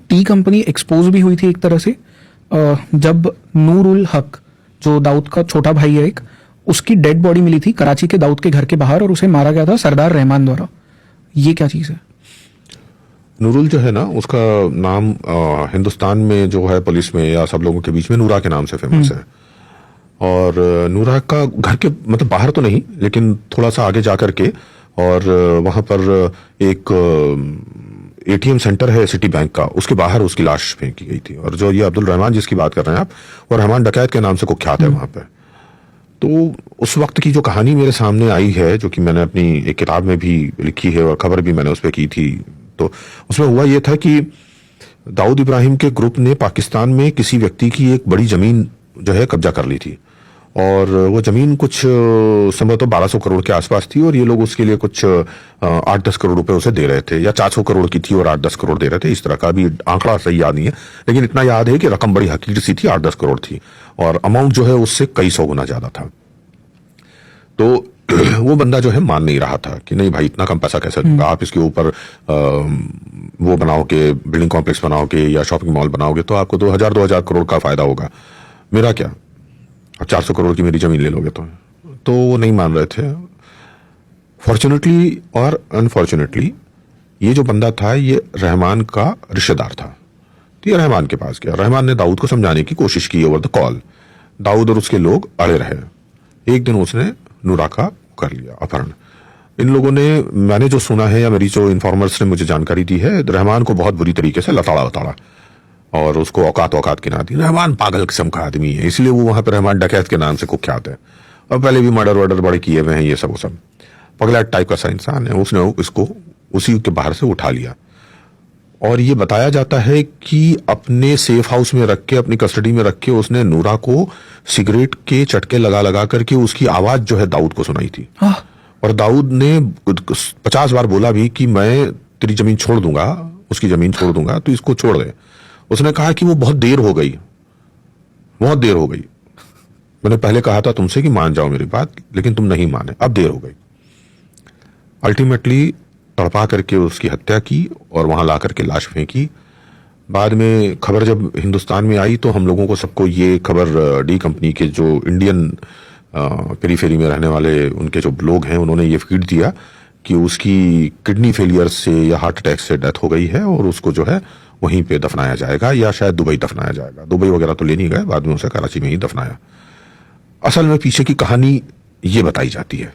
T company expose भी हुई थी एक तरह से जब नूर उल हक, जो दाऊद का छोटा भाई है एक, उसकी डेड बॉडी मिली थी कराची के दाऊद के घर के बाहर और उसे मारा गया था सरदार रहमान द्वारा। ये क्या चीज है? नूरुल जो है ना, उसका नाम हिंदुस्तान में जो है पुलिस में या सब लोगों के बीच में नूरा के नाम से फेमस है। और नूरा का घर के मतलब बाहर तो नहीं, लेकिन थोड़ा सा आगे जाकर के, और वहां पर एक एटीएम सेंटर है सिटी बैंक का, उसके बाहर उसकी लाश फेंकी गई थी। और जो ये अब्दुल रहमान जिसकी बात कर रहे हैं आप, वो रहमान डकैत के नाम से कुख्यात है वहां पे। तो उस वक्त की जो कहानी मेरे सामने आई है, जो कि मैंने अपनी एक किताब में भी लिखी है और खबर भी मैंने उस पर की थी, तो उसमें हुआ ये था कि दाऊद इब्राहिम के ग्रुप ने पाकिस्तान में किसी व्यक्ति की एक बड़ी जमीन जो है कब्जा कर ली थी, और वो जमीन कुछ संभवतः 1200 करोड़ के आसपास थी, और ये लोग उसके लिए कुछ 8-10 करोड़ रुपए उसे दे रहे थे, या 400 करोड़ की थी और 8-10 करोड़ दे रहे थे, इस तरह का। भी आंकड़ा सही याद नहीं है, लेकिन इतना याद है कि रकम बड़ी हकीर सी थी, 8-10 करोड़ थी, और अमाउंट जो है उससे कई सौ गुना ज्यादा था। तो वो बंदा जो है मान नहीं रहा था कि नहीं भाई, इतना कम पैसा कैसे दूंगा, आप इसके ऊपर वो बनाओगे, बिल्डिंग कॉम्प्लेक्स बनाओगे या शॉपिंग मॉल बनाओगे तो आपको 2000 करोड़ का फायदा होगा, मेरा क्या, अब 400 करोड़ की मेरी जमीन ले लोगे तो वो नहीं मान रहे थे। फॉर्चुनेटली और अनफॉर्चुनेटली ये जो बंदा था ये रहमान का रिश्तेदार था, तो ये रहमान के पास गया। रहमान ने दाऊद को समझाने की कोशिश की ओवर द कॉल। दाऊद और उसके लोग अड़े रहे। एक दिन उसने नूरा का कर लिया अपहरण। इन लोगों ने, मैंने जो सुना है या मेरी जो इन्फॉर्मर्स ने मुझे जानकारी दी है, रहमान को बहुत बुरी तरीके से लताड़ा और उसको औकात की ना दी। रहमान पागल किस्म का आदमी है, इसलिए वो वहां पर रहमान डकैत के नाम से कुख्यात है, और पहले भी मर्डर वर्डर बड़े किए हुए हैं, ये सब पगलैट टाइप का सा इंसान है। उसने इसको उसी के बाहर से उठा लिया, और ये बताया जाता है कि अपने सेफ हाउस में रख के, अपनी कस्टडी में रख के उसने नूरा को सिगरेट के चटके लगा करके उसकी आवाज जो है दाऊद को सुनाई थी। और दाऊद ने 50 बार बोला भी कि मैं तेरी जमीन छोड़ दूंगा, उसकी जमीन छोड़ दूंगा, तो इसको छोड़ दे। उसने कहा कि वो बहुत देर हो गई। मैंने पहले कहा था तुमसे कि मान जाओ मेरी बात, लेकिन तुम नहीं माने, अब देर हो गई। अल्टीमेटली तड़पा करके उसकी हत्या की और वहां ला करके लाश फेंकी। बाद में खबर जब हिंदुस्तान में आई तो हम लोगों को सबको ये खबर, डी कंपनी के जो इंडियन पेरीफेरी में रहने वाले उनके जो लोग हैं, उन्होंने ये फीड दिया कि उसकी किडनी फेलियर से या हार्ट अटैक से डेथ हो गई है, और उसको जो है वहीं पे दफनाया जाएगा, या शायद दुबई दफनाया जाएगा। दुबई वगैरह तो ले नहीं गए, बाद में उसे कराची में ही दफनाया। असल में पीछे की कहानी ये बताई जाती है।